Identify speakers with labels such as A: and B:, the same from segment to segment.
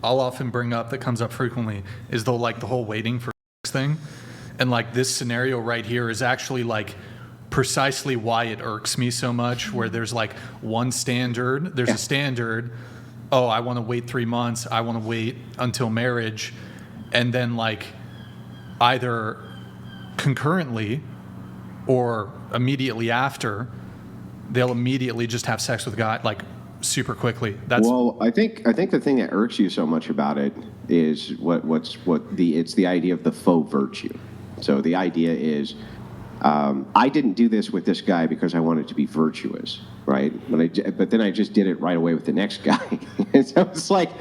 A: I'll often bring up that comes up frequently is the whole waiting for thing. And like this scenario right here is actually like precisely why it irks me so much, where there's like one standard, there's a standard, oh, I want to wait 3 months, I want to wait until marriage, and then like either concurrently or immediately after, they'll immediately just have sex with a guy like super quickly.
B: Well, I think the thing that irks you so much about it is it's the idea of the faux virtue. So the idea is, I didn't do this with this guy because I wanted to be virtuous, right? But then I just did it right away with the next guy. And so it's like,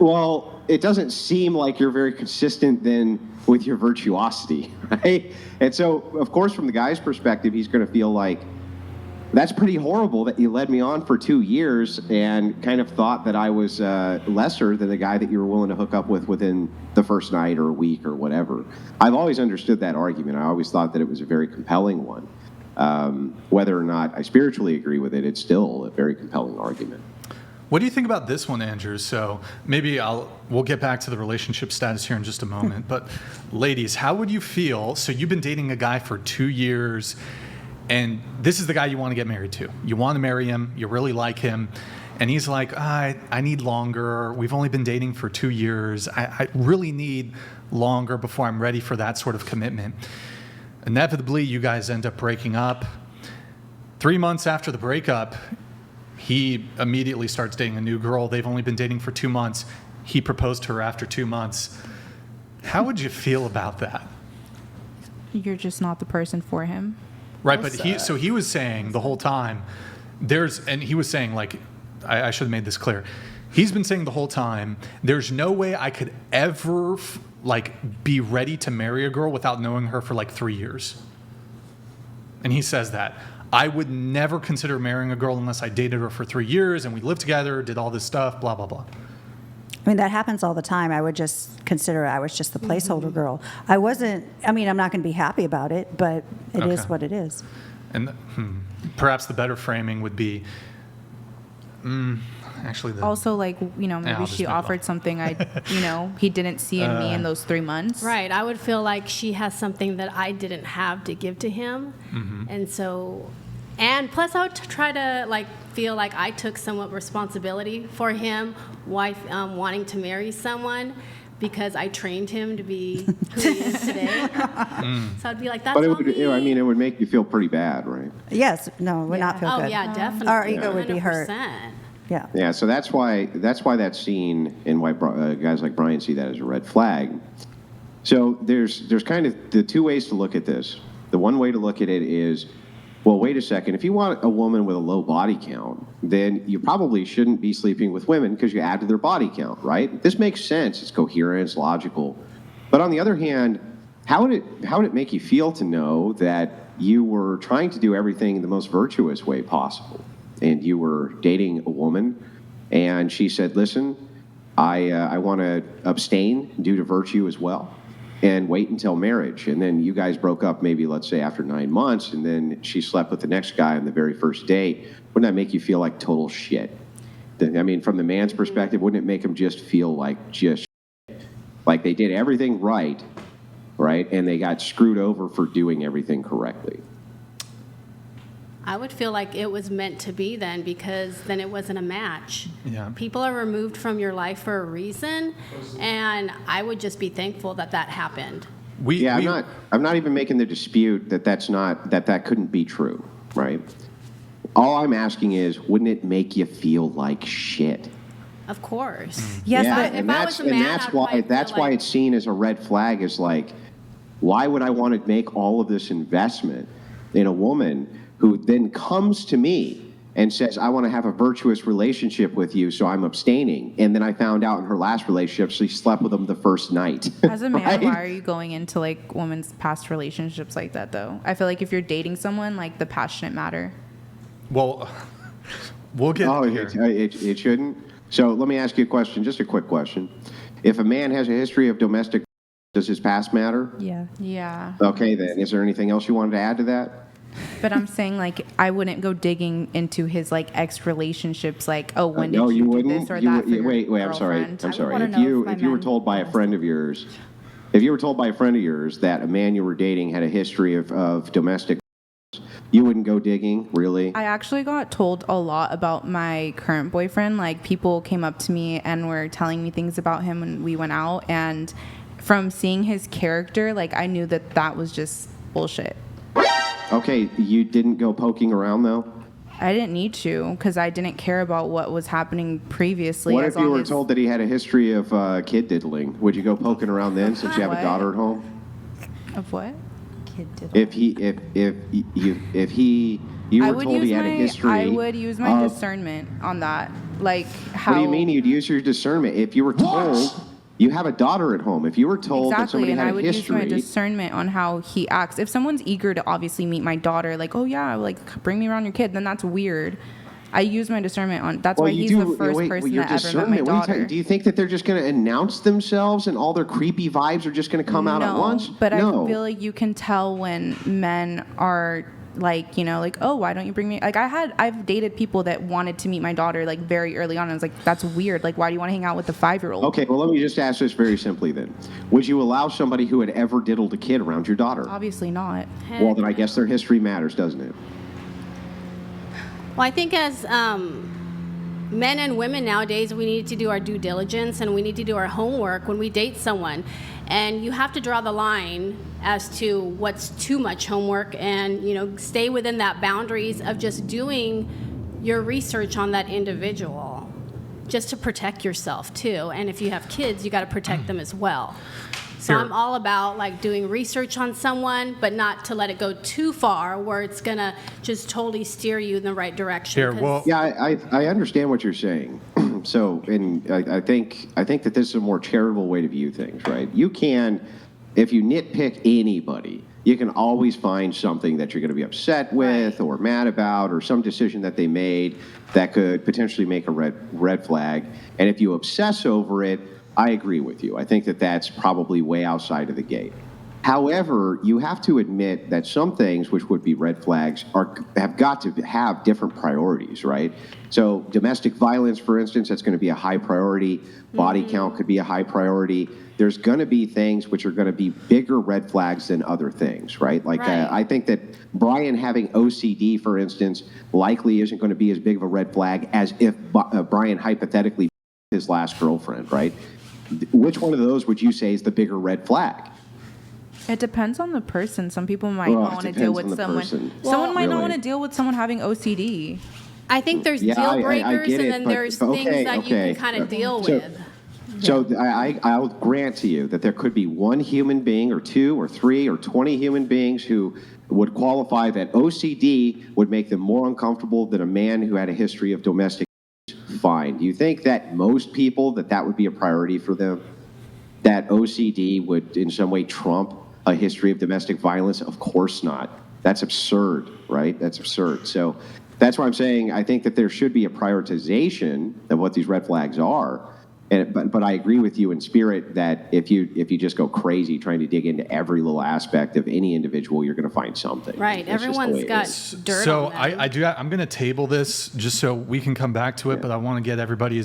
B: well, it doesn't seem like you're very consistent then with your virtuosity, right? And so, of course, from the guy's perspective, he's going to feel like, that's pretty horrible that you led me on for 2 years and kind of thought that I was lesser than the guy that you were willing to hook up with within the first night or a week or whatever. I've always understood that argument. I always thought that it was a very compelling one. Whether or not I spiritually agree with it, it's still a very compelling argument.
A: What do you think about this one, Andrew? So maybe we'll get back to the relationship status here in just a moment. But ladies, how would you feel? So you've been dating a guy for 2 years, and this is the guy you want to get married to. You want to marry him. You really like him. And he's like, I need longer. We've only been dating for 2 years. I really need longer before I'm ready for that sort of commitment. Inevitably, you guys end up breaking up. 3 months after the breakup, he immediately starts dating a new girl. They've only been dating for 2 months. He proposed to her after 2 months. How would you feel about that?
C: You're just not the person for him.
A: Right, but he was saying the whole time, he was saying, like, I should have made this clear. He's been saying the whole time, there's no way I could ever, be ready to marry a girl without knowing her for, 3 years. And he says that. I would never consider marrying a girl unless I dated her for 3 years and we lived together, did all this stuff, blah, blah, blah.
D: I mean, that happens all the time. I would just consider I was just the placeholder girl. I'm not going to be happy about it, but it is what it is.
A: And perhaps the better framing would be,
C: also, maybe she offered something he didn't see in me in those 3 months.
E: Right. I would feel like she has something that I didn't have to give to him.
A: Mm-hmm.
E: And so, and plus I would try to feel like I took somewhat responsibility for him wanting to marry someone, because I trained him to be who he is today. So I'd be like, that's
B: but
E: on me.
B: it would make you feel pretty bad, right?
D: Yes. No, it would not feel good.
E: Oh, yeah, definitely.
D: Our ego would be hurt.
E: 100%.
D: Yeah.
B: Yeah, so that's why that scene and why guys like Brian see that as a red flag. So there's kind of the two ways to look at this. The one way to look at it is, well, wait a second. If you want a woman with a low body count, then you probably shouldn't be sleeping with women because you add to their body count, right? This makes sense. It's coherent. It's logical. But on the other hand, how would it make you feel to know that you were trying to do everything in the most virtuous way possible, and you were dating a woman, and she said, "Listen, I want to abstain due to virtue as well, and wait until marriage." And then you guys broke up maybe, let's say, after 9 months, and then she slept with the next guy on the very first date. Wouldn't that make you feel like total shit? I mean, from the man's perspective, wouldn't it make him just feel like just shit? Like they did everything right, and they got screwed over for doing everything correctly?
E: I would feel like it was meant to be then, because then it wasn't a match.
A: Yeah. People
E: are removed from your life for a reason, and I would just be thankful that happened.
B: I'm not even making the dispute that couldn't be true, right? All I'm asking is, wouldn't it make you feel like shit?
E: Of course.
D: Yes,
B: yeah,
D: but
B: that's why it's seen as a red flag. Is like, why would I want to make all of this investment in a woman who then comes to me and says, I want to have a virtuous relationship with you, so I'm abstaining. And then I found out in her last relationship, she slept with him the first night.
C: As a man,
B: right?
C: Why are you going into women's past relationships like that, though? I feel like if you're dating someone, the past shouldn't matter.
A: Well, we'll get here.
B: It shouldn't? So let me ask you a question, just a quick question. If a man has a history of domestic, does his past matter?
C: Yeah.
B: Okay, then. Is there anything else you wanted to add to that?
C: But I'm saying, like, I wouldn't go digging into his, like, ex relationships, like, oh, when did
B: No,
C: you do
B: wouldn't.
C: this or
B: You
C: that for
B: would-
C: your
B: wait, I'm sorry.
C: girlfriend?
B: I'm
D: I would
B: sorry.
D: wanna
B: If
D: know
B: you
D: if my
B: if you were
D: man
B: told by a friend of yours, if you were told by a friend of yours that a man you were dating had a history of domestic, you wouldn't go digging, really?
C: I actually got told a lot about my current boyfriend. Like, people came up to me and were telling me things about him when we went out. And from seeing his character, like, I knew that that was just bullshit.
B: Okay, you didn't go poking around though.
C: I didn't need to because I didn't care about what was happening previously.
B: What
C: as
B: if you
C: long
B: were
C: as-
B: told that he had a history of kid diddling? Would you go poking around then, since you have a
C: What?
B: daughter at home?
C: Of what?
D: Kid did
B: If you
C: I
B: were
C: would
B: told he
C: use
B: had a
C: my
B: history,
C: I would use my
B: of-
C: discernment on that. Like, how?
B: What do you mean you'd use your discernment? If you were told you have a daughter at home, if you were told that somebody
C: Exactly, and
B: had
C: I
B: a
C: would use my
B: history,
C: discernment on how he acts. If someone's eager to obviously meet my daughter, like, oh yeah, like bring me around your kid, then that's weird. I use my discernment on. That's why he's the first person
B: your
C: that ever met my
B: discernment, what are you
C: daughter.
B: talking- do you think that they're just going to announce themselves and all their creepy vibes are just going to come out at once?
C: But
B: No.
C: I feel like you can tell when men are like, you know, like, oh, why don't you bring me? Like, I've dated people that wanted to meet my daughter like very early on. And I was like, that's weird. Like, why do you want to hang out with a 5-year-old?
B: Okay, well, let me just ask this very simply then. Would you allow somebody who had ever diddled a kid around your daughter?
C: Obviously not.
B: Well, then I guess their history matters, doesn't it?
E: Well, I think as men and women nowadays, we need to do our due diligence and we need to do our homework when we date someone. And you have to draw the line as to what's too much homework and, you know, stay within that boundaries of just doing your research on that individual just to protect yourself too. And if you have kids, you got to protect them as well. So
A: Here.
E: I'm all about like doing research on someone, but not to let it go too far where it's gonna just totally steer you in the right direction.
A: Here,
E: 'cause-
A: well,
B: Yeah, I understand what you're saying. So, and I think that this is a more charitable way to view things, right? You can, if you nitpick anybody, you can always find something that you're going to be upset with or mad about or some decision that they made that could potentially make a red flag. And if you obsess over it, I agree with you. I think that that's probably way outside of the gate. However, you have to admit that some things, which would be red flags, have got to have different priorities, right? So domestic violence, for instance, that's going to be a high priority. Body count could be a high priority. There's going to be things which are going to be bigger red flags than other things, right? Like
E: Right.
B: I think that Brian having OCD, for instance, likely isn't going to be as big of a red flag as if Brian hypothetically his last girlfriend, right? Which one of those would you say is the bigger red flag?
C: It depends on the person. Some people might
B: Well,
C: not
B: it
C: want to deal
B: depends
C: with
B: on the
C: someone.
B: person.
C: Someone might not
B: Really.
C: want to deal with someone having OCD.
E: I think there's
B: Yeah, I
E: deal breakers
B: get
E: and
B: it,
E: then
B: but-
E: there's
B: but
E: things
B: okay,
E: that you
B: okay.
E: can kind of deal
B: So-
E: with.
B: So I'll grant to you that there could be one human being or two or three or 20 human beings who would qualify that OCD would make them more uncomfortable than a man who had a history of domestic fine. Do you think that most people that would be a priority for them? That OCD would in some way trump a history of domestic violence? Of course not. That's absurd, right? That's absurd. So that's why I'm saying I think that there should be a prioritization of what these red flags are. But I agree with you in spirit that if you just go crazy trying to dig into every little aspect of any individual, you're going to find something.
E: Right.
B: That's just the
E: Everyone's
B: way it
E: got
B: is.
E: dirt
A: so
E: on them.
A: I'm going to table this just so we can come back to it, but I want to get everybody's